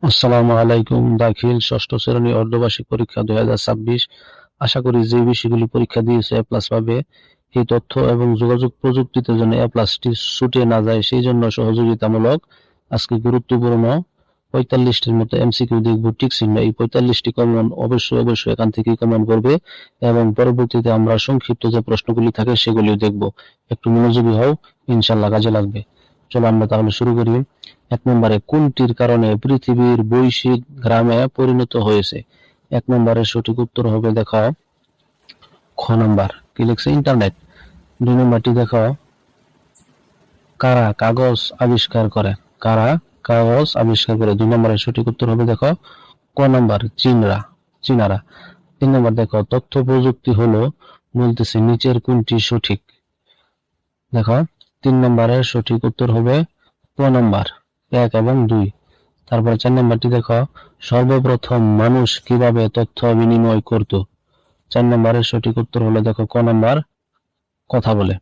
আসসালামু আলাইকুম। দাখিল ষষ্ঠ শ্রেণী অর্ধবার্ষিক পরীক্ষা 2026। আশা করি যে বিষয়গুলি পরীক্ষা দিয়েছে এ প্লাস পাবে। এই তথ্য এবং যোগাযোগ প্রযুক্তিতে যেন এ প্লাসটি ছুটে না যায় সেই জন্য সহযোগিতামূলক আজকে গুরুত্বপূর্ণ 45টির মতো এমসিকিউ দেখব। টিক চিহ্ন এই 45টি কমন অবশ্যই এখান থেকেই কমন করবে এবং পরবর্তীতে আমরা সংক্ষিপ্ত যে প্রশ্নগুলি থাকে সেগুলিও দেখব। একটু মনোযোগী হও, ইনশাআল্লাহ কাজে লাগবে। চলো আমরা তাহলে শুরু করি। 1 নম্বরে কোনটির কারণে পৃথিবীর বৈশ্বিক গ্রামে পরিণত হয়েছে? 1 নম্বরের সঠিক উত্তর হবে দেখো খ নাম্বার। কি লিখছে? ইন্টারনেট। 2 নম্বরটি দেখো কারা কাগজ আবিষ্কার করে? কারা কাগজ আবিষ্কার করে? 2 নম্বরের সঠিক উত্তর হবে দেখো ক নাম্বার, চীনারা। 3 নম্বর দেখো তথ্য প্রযুক্তি হলো বলতেছে নিচের কোনটি সঠিক? দেখো 3 নম্বরের সঠিক উত্তর হবে ক নাম্বার 1 এবং 2। তারপরে 4 নম্বরটি দেখো সর্বপ্রথম মানুষ কিভাবে তথ্য বিনিময় করত? 4 নম্বরের সঠিক উত্তর হলো দেখো ক নাম্বার, কথা বলে।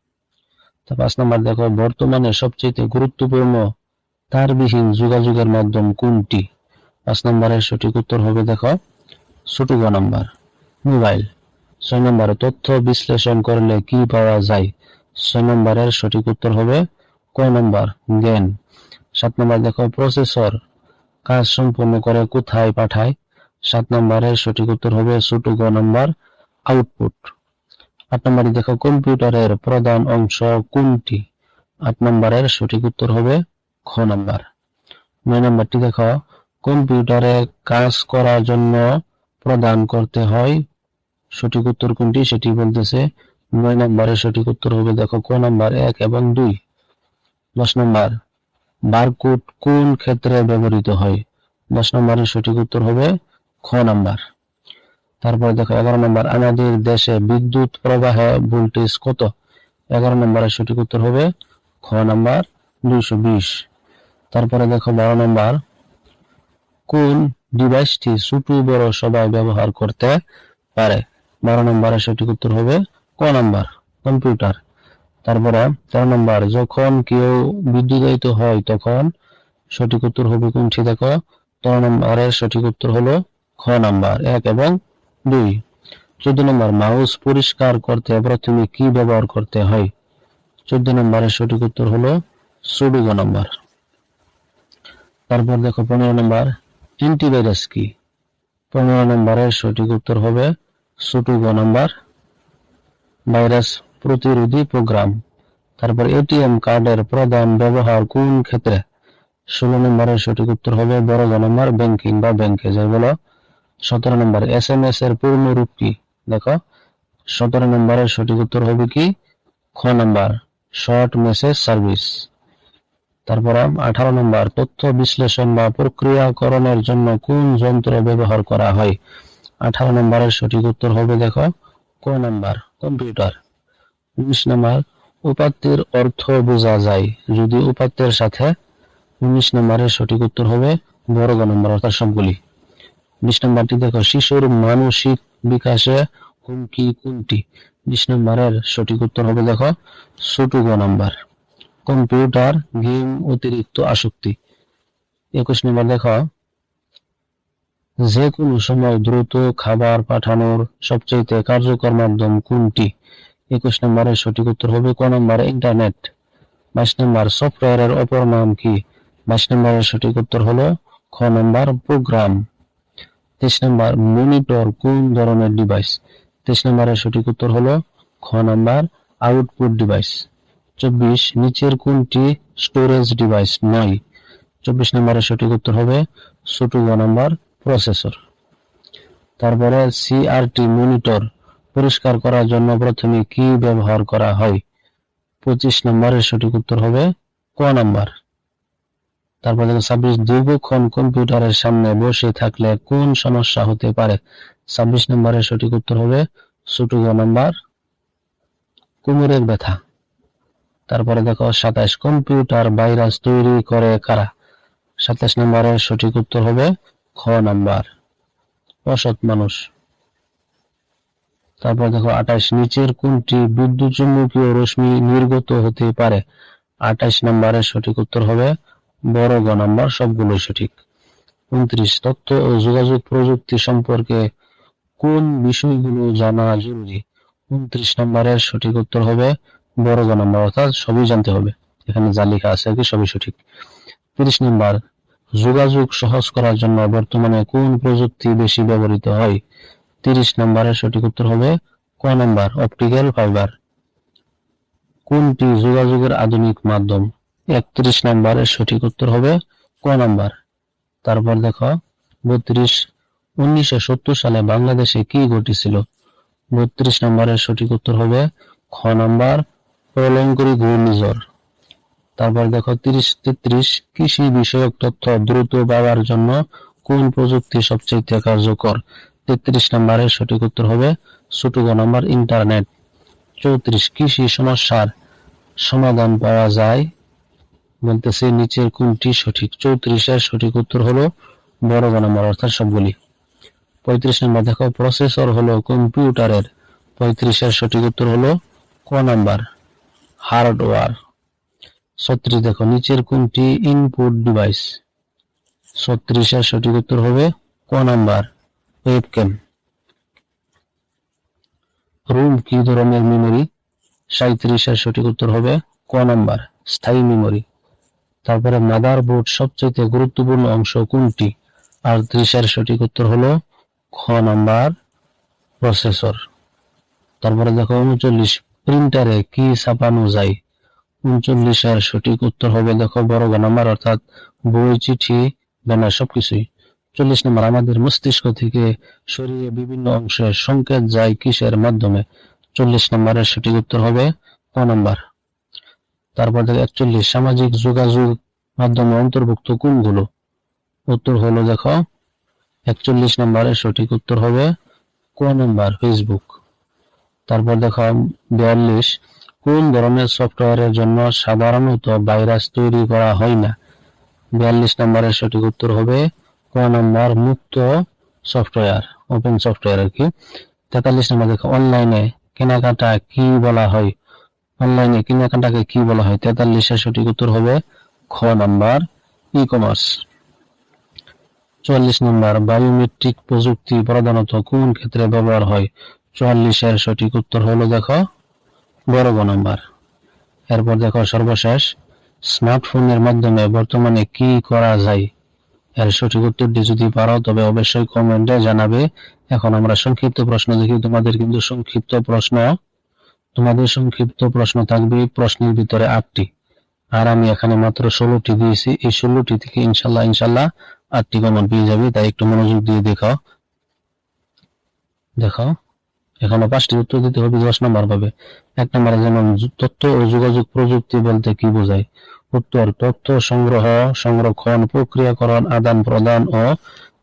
5 নম্বর দেখো বর্তমানে সবচেয়ে গুরুত্বপূর্ণ তারবিহীন যোগাযোগের মাধ্যম কোনটি? 5 নম্বরের সঠিক উত্তর হবে দেখো ছোট গ নাম্বার, মোবাইল। 6 নম্বরে তথ্য বিশ্লেষণ করলে কি পাওয়া যায়? 6 নম্বরের সঠিক উত্তর হবে ক নাম্বার, জ্ঞান। 7 নম্বর দেখো প্রসেসর কাজ সম্পন্ন করে কোথায় পাঠায়? 7 নম্বরের সঠিক উত্তর হবে ছোট গ নাম্বার, আউটপুট। 8 নম্বরে দেখো কম্পিউটারের প্রধান অংশ কোনটি? 8 নম্বরের সঠিক উত্তর হবে খ নাম্বার। 9 নম্বরটি দেখো কম্পিউটারে কাজ করার জন্য প্রদান করতে হয়, সঠিক উত্তর কোনটি সেটি বলতেছে। 9 নম্বরের সঠিক উত্তর হবে দেখো ক নাম্বার 1 এবং 2। 10 নম্বর বারকোড কোন ক্ষেত্রে ব্যবহৃত হয়? 10 নম্বরের সঠিক উত্তর হবে খ নাম্বার। তারপরে দেখো 11 নম্বর আমাদের দেশে বিদ্যুৎ প্রবাহে ভোল্টেজ কত? 11 নম্বরের সঠিক উত্তর হবে খ নাম্বার 220। তারপরে দেখো 12 নম্বর কোন ডিভাইসটি ছোট বড় সবাই ব্যবহার করতে পারে? 12 নম্বরের সঠিক উত্তর হবে ক নাম্বার, কম্পিউটার। তারপরে 13 নম্বর যখন কেউ বিদ্যুতায়িত হয় তখন সঠিক উত্তর হবে কোনটি? দেখো 13 নম্বরের সঠিক উত্তর হলো খ নাম্বার 1 এবং 2। 14 নম্বর মাউস পরিষ্কার করতে প্রথমে কি ব্যবহার করতে হয়? 14 নম্বরের সঠিক উত্তর হলো ছোট গ নাম্বার। তারপর দেখো 15 নম্বর অ্যান্টিভাইরাস কি? 15 নম্বরের সঠিক উত্তর হবে ছোট গ নাম্বার, ভাইরাস প্রতিরোধী প্রোগ্রাম। তারপর এটিএম কার্ডের প্রধান ব্যবহার কোন ক্ষেত্রে? 16 নম্বরের সঠিক উত্তর হবে বড় গ নাম্বার, ব্যাংকিং বা ব্যাংকে যাই বলো। 17 নম্বর এসএমএস এর পূর্ণ রূপ কি? দেখো 17 নম্বরের সঠিক উত্তর হবে কি খ নাম্বার, শর্ট মেসেজ সার্ভিস। তারপর 18 নম্বর তথ্য বিশ্লেষণ বা প্রক্রিয়াকরণের জন্য কোন যন্ত্র ব্যবহার করা হয়? 18 নম্বরের সঠিক উত্তর হবে দেখো ক নাম্বার, কম্পিউটার। 19 নম্বর উপাত্তের অর্থ বোঝা যায় যদি উপাত্তের সাথে? 19 নম্বরের সঠিক উত্তর হবে বড় গ নাম্বার অর্থাৎ সবগুলি। 20 নম্বরটি দেখো শিশুর মানসিক বিকাশে হুমকি কোনটি? 20 নম্বরের সঠিক উত্তর হবে দেখো ছোট গ নাম্বার, কম্পিউটার গেম অতিরিক্ত আসক্তি। 21 নম্বর দেখো যে কোনো সময় দ্রুত খাবার পাঠানোর সবচেয়ে কার্যকর মাধ্যম কোনটি? 21 নম্বরের সঠিক উত্তর হবে ক নাম্বার, ইন্টারনেট। 22 নম্বর সফটওয়্যারের অপর নাম কি? 22 নম্বরের সঠিক উত্তর হলো খ নাম্বার, প্রোগ্রাম। 23 নম্বর মনিটর কোন ধরনের ডিভাইস? 23 নম্বরের সঠিক উত্তর হলো খ নাম্বার, আউটপুট ডিভাইস। 24 নিচের কোনটি স্টোরেজ ডিভাইস নয়? 24 নম্বরের সঠিক উত্তর হবে ছোট গ নাম্বার, প্রসেসর। তারপরে সিআরটি মনিটর পরিষ্কার করার জন্য প্রথমে কি ব্যবহার করা হয়? 25 নম্বরের সঠিক উত্তর হবে ক নাম্বার। তারপর দেখো 26 দীর্ঘক্ষণ কম্পিউটারের সামনে বসে থাকলে কোন সমস্যা হতে পারে? 26 নম্বরের সঠিক উত্তর হবে ছোট গ নাম্বার, কোমরের ব্যথা। তারপরে দেখো 27 কম্পিউটার ভাইরাস তৈরি করে কারা? 27 নম্বরের সঠিক উত্তর হবে খ নাম্বার, অসৎ মানুষ। তারপর দেখো 28 নিচের কোনটি বিদ্যুৎ চুম্বকীয় রশ্মি নির্গত হতে পারে? 28 নম্বরের সঠিক উত্তর হবে বড় গ নাম্বার, সবগুলোই সঠিক। 29 তথ্য ও যোগাযোগ প্রযুক্তি সম্পর্কে কোন বিষয়গুলো জানা জরুরি? 29 নম্বরের সঠিক উত্তর হবে বড় গ নম্বর, অর্থাৎ সবই জানতে হবে। এখানে যা লেখা আছে আর কি সবই সঠিক। 30 নম্বর, যোগাযোগ সহজ করার জন্য বর্তমানে কোন প্রযুক্তি বেশি ব্যবহৃত হয়? 30 নম্বরের সঠিক উত্তর হবে ক নম্বর, অপটিক্যাল ফাইবার। কোনটি যোগাযোগের আধুনিক মাধ্যম? 31 নম্বরের সঠিক উত্তর হবে ক নম্বর। তারপর দেখো 32, 1970 সালে বাংলাদেশে কি ঘটেছিল? 32 নম্বরের সঠিক উত্তর হবে খ নম্বর, প্রলয়ঙ্করী ঘূর্ণিঝড়। তারপর দেখো 30-33, কৃষি বিষয়ক তথ্য দ্রুত পাওয়ার জন্য কোন প্রযুক্তি সবচেয়ে কার্যকর? 33 নম্বরের সঠিক উত্তর হবে ছোট গ নম্বর, ইন্টারনেট। 34, কৃষি সমস্যার সমাধান পাওয়া যায় বলতেছে নিচের কোনটি সঠিক? 34 এর সঠিক উত্তর হলো বড় গ নম্বর, অর্থাৎ সবগুলি। 35 নম্বর দেখো, প্রসেসর হলো কম্পিউটারের। 35 এর সঠিক উত্তর হলো ক নাম্বার, হার্ডওয়্যার। 36 দেখো, নিচের কোনটি ইনপুট ডিভাইস? 36 এর সঠিক উত্তর হবে ক নাম্বার, ওয়েবক্যাম। রুম কি ধরনের মেমরি? 37 এর সঠিক উত্তর হবে ক নাম্বার, স্থায়ী মেমরি। তারপরে মাদারবোর্ড সবচেয়ে গুরুত্বপূর্ণ অংশ কোনটি? 38 এর সঠিক উত্তর হলো খ নাম্বার, প্রসেসর। তারপরে দেখো 39, প্রিন্টারে কি ছাপানো যায়? 39 এর সঠিক উত্তর হবে দেখো বড় গ নাম্বার, অর্থাৎ বই, চিঠি, ব্যানার সবকিছুই। 40 নম্বর, আমাদের মস্তিষ্ক থেকে শরীরে বিভিন্ন অংশে সংকেত যায় কিসের মাধ্যমে? 40 নম্বরের সঠিক উত্তর হবে ক নাম্বার। তারপর দেখো 41, সামাজিক যোগাযোগ মাধ্যমে অন্তর্ভুক্ত কোনগুলো? উত্তর হলো দেখো 41 নম্বরের সঠিক উত্তর হবে ক নাম্বার, ফেসবুক। তারপর দেখো 42, কোন ধরনের সফটওয়্যারের জন্য সাধারণত ভাইরাস তৈরি করা হয় না? 42 নম্বরের সঠিক উত্তর হবে ক নাম্বার, মুক্ত সফটওয়্যার, ওপেন সফটওয়্যার আর কি। 43 নম্বর দেখো, অনলাইনে কেনাকাটা কি বলা হয়? অনলাইনে কেনাকাটাকে কি বলা হয়? 43 এর সঠিক উত্তর হবে খ নাম্বার, ই কমার্স। 44 নম্বর, বায়োমেট্রিক প্রযুক্তি প্রধানত কোন ক্ষেত্রে ব্যবহার হয়? 44 এর সঠিক উত্তর হলো দেখো বড় গ নাম্বার। এরপর দেখো সর্বশেষ, স্মার্টফোনের মাধ্যমে বর্তমানে কি করা যায়? এর সঠিক উত্তরটি যদি পারো তবে অবশ্যই কমেন্টে জানাবে। এখন আমরা সংক্ষিপ্ত প্রশ্ন দেখি। তোমাদের সংক্ষিপ্ত প্রশ্ন থাকবে প্রশ্নের ভিতরে 8টি, আর আমি এখানে মাত্র 16টি দিয়েছি। এই 16টি থেকে ইনশাল্লাহ 8টি কমন পেয়ে যাবে, তাই একটু মনোযোগ দিয়ে দেখো। এখানে 5টি উত্তর দিতে হবে, 10 নম্বর পাবে। 1 নম্বরে যেমন, তথ্য ও যোগাযোগ প্রযুক্তি বলতে কি বোঝায়? উত্তর, তথ্য সংগ্রহ, সংরক্ষণ, প্রক্রিয়াকরণ, আদান প্রদান ও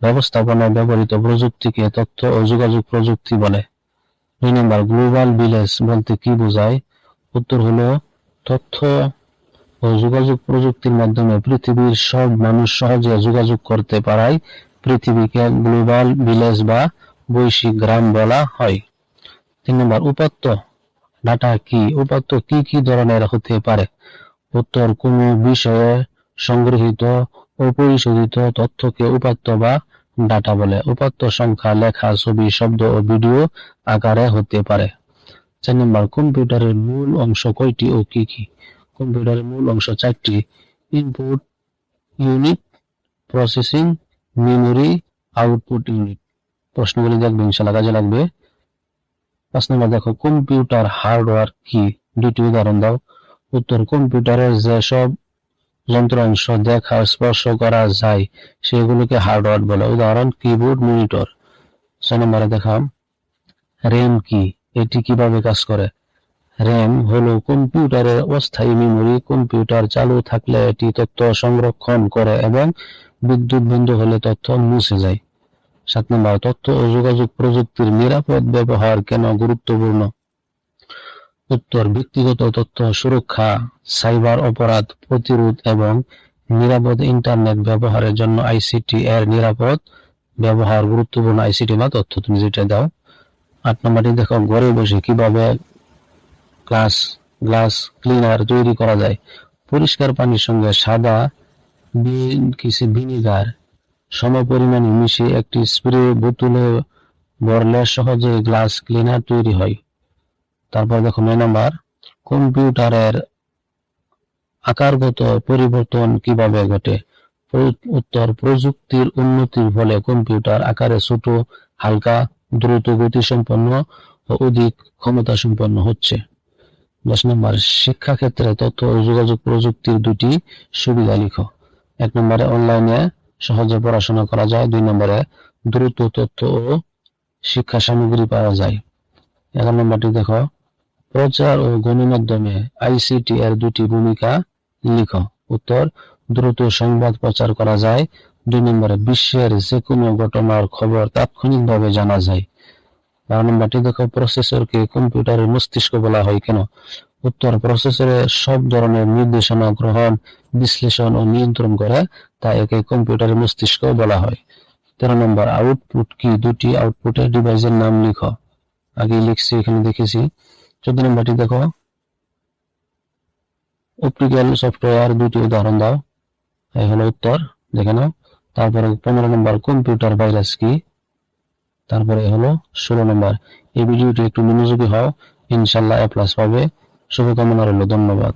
ব্যবস্থাপনায় ব্যবহৃত প্রযুক্তিকে তথ্য ও যোগাযোগ প্রযুক্তি বলে। 2 নম্বর, গ্লোবাল ভিলেজ বলতে কি বোঝায়? উত্তর হলো, তথ্য ও যোগাযোগ প্রযুক্তির মাধ্যমে পৃথিবীর সব মানুষ সহজে যোগাযোগ করতে পারায় পৃথিবীকে গ্লোবাল ভিলেজ বা বৈশ্বিক গ্রাম বলা হয়। 3 নম্বর, উপাত্ত ডাটা কি? উপাত্ত কি কি ধরনের হতে পারে? উত্তর, কোনো বিষয়ে সংগৃহীত ও পরিশোধিত তথ্যকে উপাত্ত বা ডাটা বলে। উপাত্ত সংখ্যা, লেখা, ছবি, শব্দ ও ভিডিও আকারে হতে পারে। 4 নম্বর, কম্পিউটারের মূল অংশ কয়টি ও কি কি? কম্পিউটারের মূল অংশ 4টি, input unit, processing memory, output unit. প্রশ্নগুলি দেখবে, ইনশাআল্লাহ কাজে লাগবে। 5 নম্বর দেখো, কম্পিউটার হার্ডওয়্যার কি? 2টি উদাহরণ দাও। উত্তর, কম্পিউটারের যেসব যন্ত্রাংশ দেখা স্পর্শ করা যায় সেগুলোকে হার্ডওয়্যার বলে। উদাহরণ, কিবোর্ড, মনিটর। 6 নম্বরে দেখা, র্যাম কি? এটি কিভাবে কাজ করে? র্যাম হলো কম্পিউটারের অস্থায়ী মেমোরি। কম্পিউটার চালু থাকলে এটি তথ্য সংরক্ষণ করে এবং বিদ্যুৎ বন্ধ হলে তথ্য মুছে যায়। 7 নম্বর, তথ্য ও যোগাযোগ প্রযুক্তির নিরাপদ ব্যবহার কেন গুরুত্বপূর্ণ? উত্তর, ব্যক্তিগত তথ্য সুরক্ষা, সাইবার অপরাধ প্রতিরোধ এবং নিরাপদ ইন্টারনেট ব্যবহারের জন্য আইসিটি এর নিরাপদ ব্যবহার গুরুত্বপূর্ণ। আইসিটি বা তথ্য তুমি যেটা দাও। 8 নম্বরটি দেখো, ঘরে বসে কিভাবে গ্লাস ক্লিনার তৈরি করা যায়? পরিষ্কার পানির সঙ্গে সাদা ভিনিগার সমপরিমাণে মিশিয়ে একটি স্প্রে বোতলে ভরলে সহজে গ্লাস ক্লিনার তৈরি হয়। তারপর দেখো 9 নাম্বার, কম্পিউটারের আকারগত পরিবর্তন কিভাবে ঘটে? উত্তর, প্রযুক্তির উন্নতির ফলে কম্পিউটার আকারে ছোট, হালকা, দ্রুত গতিসম্পন্ন ও অধিক ক্ষমতাসম্পন্ন হচ্ছে। 10 নম্বর, শিক্ষাক্ষেত্রে তথ্য ও যোগাযোগ প্রযুক্তির দুটি সুবিধা লিখো। 1 নম্বরে অনলাইনে সহজে পড়াশোনা করা যায়। 2 নম্বরে দ্রুত তথ্য ও শিক্ষা সামগ্রী পাওয়া যায়। 11 নম্বরটি দেখো, প্রচার ও গণমাধ্যমে আইসিটি এর দুটি ভূমিকা লিখো। উত্তর, দ্রুত সংবাদ প্রচার করা যায়। 2 নম্বরে বিশ্বের যে কোনো ঘটনার খবর তাৎক্ষণিকভাবে জানা যায়। 12 নম্বরটি দেখো, প্রসেসরকে কম্পিউটারের মস্তিষ্ক বলা হয় কেন? উত্তর, প্রসেসরে সব ধরনের নির্দেশনা গ্রহণ, বিশ্লেষণ ও নিয়ন্ত্রণ করে, তাই একে কম্পিউটারের মস্তিষ্ক বলা হয়। 13 নম্বর, আউটপুট কি? দুটি আউটপুটের ডিভাইসের নাম লিখো। আগে লিখছি, এখানে দেখেছি। 14 নম্বরটি দেখো, অপটিক্যাল সফটওয়্যার দুটি উদাহরণ দাও। এই হলো উত্তর, দেখে নাও। তারপরে 15 নম্বর, কম্পিউটার ভাইরাস কি? তারপরে হলো 16 নম্বর। এই ভিডিওটি একটু মনোযোগী হও, ইনশাআল্লাহ A+ পাবে। শুভকামনা রইল, ধন্যবাদ।